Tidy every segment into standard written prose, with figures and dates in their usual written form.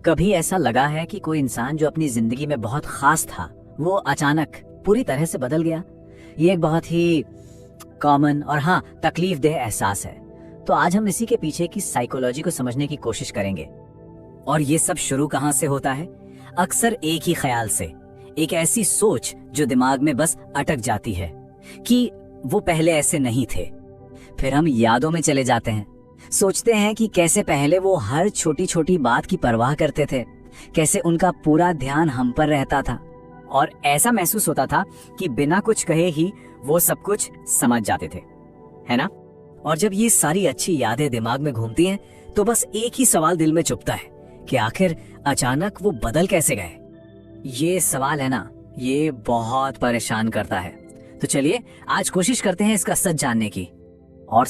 कभी ऐसा लगा है कि कोई इंसान जो अपनी जिंदगी में बहुत खास था वो अचानक पूरी तरह से बदल गया? ये एक बहुत ही कॉमन और हाँ तकलीफ देह एहसास है। तो आज हम इसी के पीछे की साइकोलॉजी को समझने की कोशिश करेंगे। और ये सब शुरू कहाँ से होता है? अक्सर एक ही ख्याल से, एक ऐसी सोच जो दिमाग में बस अटक जाती है कि वो पहले ऐसे नहीं थे। फिर हम यादों में चले जाते हैं, सोचते हैं कि कैसे पहले वो हर छोटी छोटी बात की परवाह करते थे, कैसे उनका पूरा ध्यान हम पर रहता था और ऐसा महसूस होता था कि बिना कुछ कहे ही वो सब कुछ समझ जाते थे, है ना? और जब ये सारी अच्छी यादें दिमाग में घूमती हैं तो बस एक ही सवाल दिल में चुभता है कि आखिर अचानक वो बदल कैसे गए। ये सवाल है ना, ये बहुत परेशान करता है। तो चलिए आज कोशिश करते हैं इसका सच जानने की। और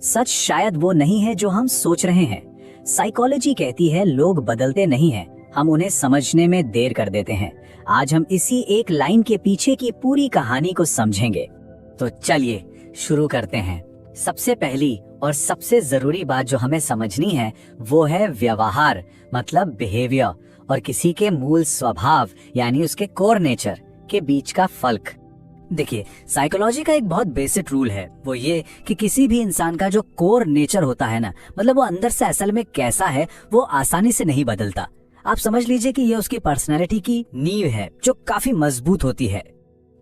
सच शायद वो नहीं है जो हम सोच रहे हैं। साइकोलॉजी कहती है लोग बदलते नहीं हैं, हम उन्हें समझने में देर कर देते हैं। आज हम इसी एक लाइन के पीछे की पूरी कहानी को समझेंगे। तो चलिए शुरू करते हैं। सबसे पहली और सबसे जरूरी बात जो हमें समझनी है वो है व्यवहार, मतलब बिहेवियर, और किसी के मूल स्वभाव यानी उसके कोर नेचर के बीच का फर्क। देखिए, साइकोलॉजी का एक बहुत बेसिक रूल है, वो ये कि किसी भी इंसान का जो कोर नेचर होता है ना, मतलब वो अंदर से असल में कैसा है, वो आसानी से नहीं बदलता। आप समझ लीजिए कि ये उसकी पर्सनैलिटी की नींव है जो काफी मजबूत होती है।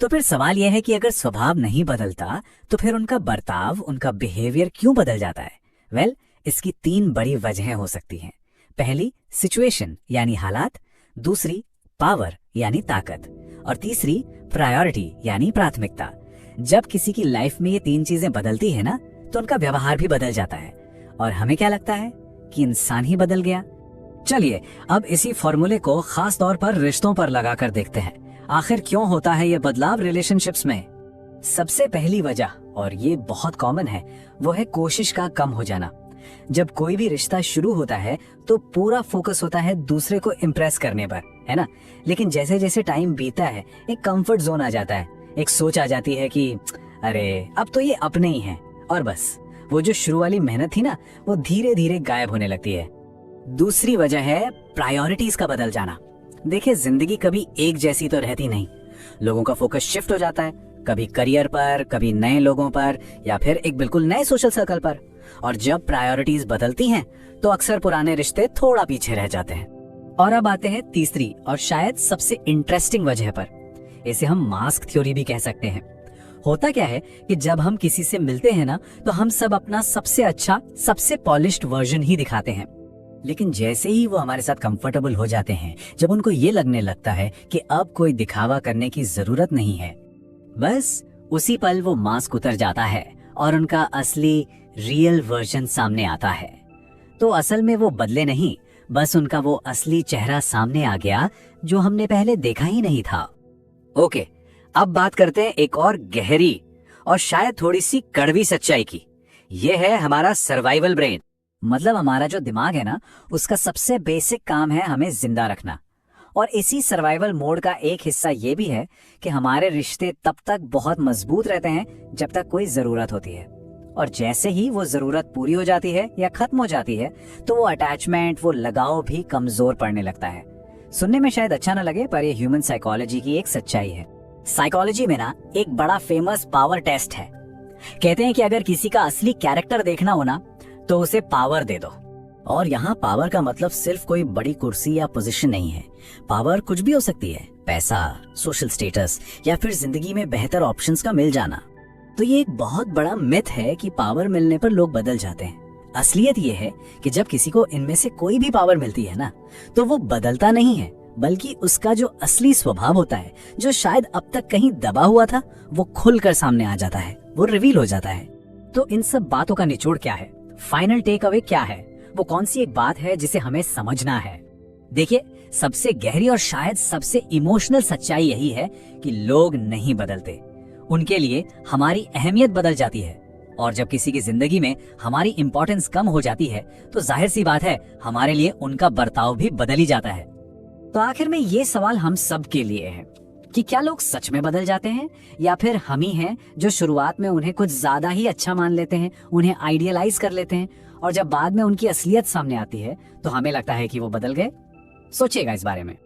तो फिर सवाल यह है कि अगर स्वभाव नहीं बदलता तो फिर उनका बर्ताव, उनका बिहेवियर क्यों बदल जाता है? वेल, इसकी 3 बड़ी वजहें हो सकती हैं। पहली सिचुएशन यानी हालात, दूसरी पावर यानी ताकत, और तीसरी प्रायोरिटी यानी प्राथमिकता। जब किसी की लाइफ में ये 3 चीजें बदलती है ना तो उनका व्यवहार भी बदल जाता है। और हमें क्या लगता है कि इंसान ही बदल गया। चलिए अब इसी फॉर्मूले को खास तौर पर रिश्तों पर लगाकर देखते हैं। आखिर क्यों होता है ये बदलाव रिलेशनशिप्स में? सबसे पहली वजह, और ये बहुत कॉमन है, वो है कोशिश का कम हो जाना। जब कोई भी रिश्ता शुरू होता है तो पूरा फोकस होता है दूसरे को इम्प्रेस करने पर, है ना? लेकिन जैसे जैसे टाइम बीता है एक कंफर्ट जोन आ जाता है, एक सोच आ जाती है कि अरे अब तो ये अपने ही हैं, और बस वो जो शुरू वाली मेहनत थी ना वो धीरे धीरे गायब होने लगती है। दूसरी वजह है प्रायोरिटीज का बदल जाना। देखिए, जिंदगी कभी एक जैसी तो रहती नहीं, लोगों का फोकस शिफ्ट हो जाता है, कभी करियर पर, कभी नए लोगों पर, या फिर एक बिल्कुल नए सोशल सर्कल पर। और जब प्रायोरिटीज बदलती हैं तो अक्सर पुराने रिश्ते थोड़ा पीछे रह जाते हैं। और अब आते हैं तीसरी और शायद सबसे इंटरेस्टिंग वजह पर। इसे हम मास्क थ्योरी भी कह सकते हैं। होता क्या है कि जब हम किसी से मिलते हैं ना तो हम सब अपना सबसे अच्छा, सबसे पॉलिश्ड वर्जन ही दिखाते हैं। लेकिन जैसे ही वो हमारे साथ कंफर्टेबल हो जाते हैं, जब उनको ये लगने लगता है कि अब कोई दिखावा करने की जरूरत नहीं है, बस उसी पल वो मास्क उतर जाता है और उनका असली रियल वर्जन सामने आता है। तो असल में वो बदले नहीं, बस उनका वो असली चेहरा सामने आ गया जो हमने पहले देखा ही नहीं था। ओके, अब बात करते हैं एक और गहरी और शायद थोड़ी सी कड़वी सच्चाई की। ये है हमारा सर्वाइवल ब्रेन। मतलब हमारा जो दिमाग है ना, उसका सबसे बेसिक काम है हमें जिंदा रखना। और इसी सर्वाइवल मोड का एक हिस्सा ये भी है कि हमारे रिश्ते तब तक बहुत मजबूत रहते हैं जब तक कोई जरूरत होती है, और जैसे ही वो जरूरत पूरी हो जाती है या खत्म हो जाती है तो वो अटैचमेंट, वो लगाव भी कमजोर पड़ने लगता है। सुनने में शायद अच्छा ना लगे, पर ये ह्यूमन साइकोलॉजी की एक सच्चाई है। साइकोलॉजी में ना एक बड़ा फेमस पावर टेस्ट है। कहते हैं कि अगर किसी का असली कैरेक्टर देखना हो ना तो उसे पावर दे दो। और यहाँ पावर का मतलब सिर्फ कोई बड़ी कुर्सी या पोजीशन नहीं है। पावर कुछ भी हो सकती है, पैसा, सोशल स्टेटस, या फिर जिंदगी में बेहतर ऑप्शंस का मिल जाना। तो ये एक बहुत बड़ा मिथ है कि पावर मिलने पर लोग बदल जाते हैं। असलियत ये है कि जब किसी को इनमें से कोई भी पावर मिलती है ना तो वो बदलता नहीं है, बल्कि उसका जो असली स्वभाव होता है, जो शायद अब तक कहीं दबा हुआ था, वो खुलकर सामने आ जाता है, वो रिवील हो जाता है। तो इन सब बातों का निचोड़ क्या है? फाइनल टेक अवे क्या है? वो कौन सी एक बात है जिसे हमें समझना है? देखिए, सबसे गहरी और शायद सबसे इमोशनल सच्चाई यही है कि लोग नहीं बदलते, उनके लिए हमारी अहमियत बदल जाती है। और जब किसी की जिंदगी में हमारी इंपॉर्टेंस कम हो जाती है तो जाहिर सी बात है हमारे लिए उनका बर्ताव भी बदल ही जाता है। तो आखिर में ये सवाल हम सब के लिए है कि क्या लोग सच में बदल जाते हैं, या फिर हम ही हैं जो शुरुआत में उन्हें कुछ ज्यादा ही अच्छा मान लेते हैं, उन्हें आइडियलाइज कर लेते हैं, और जब बाद में उनकी असलियत सामने आती है तो हमें लगता है कि वो बदल गए। सोचिएगा इस बारे में।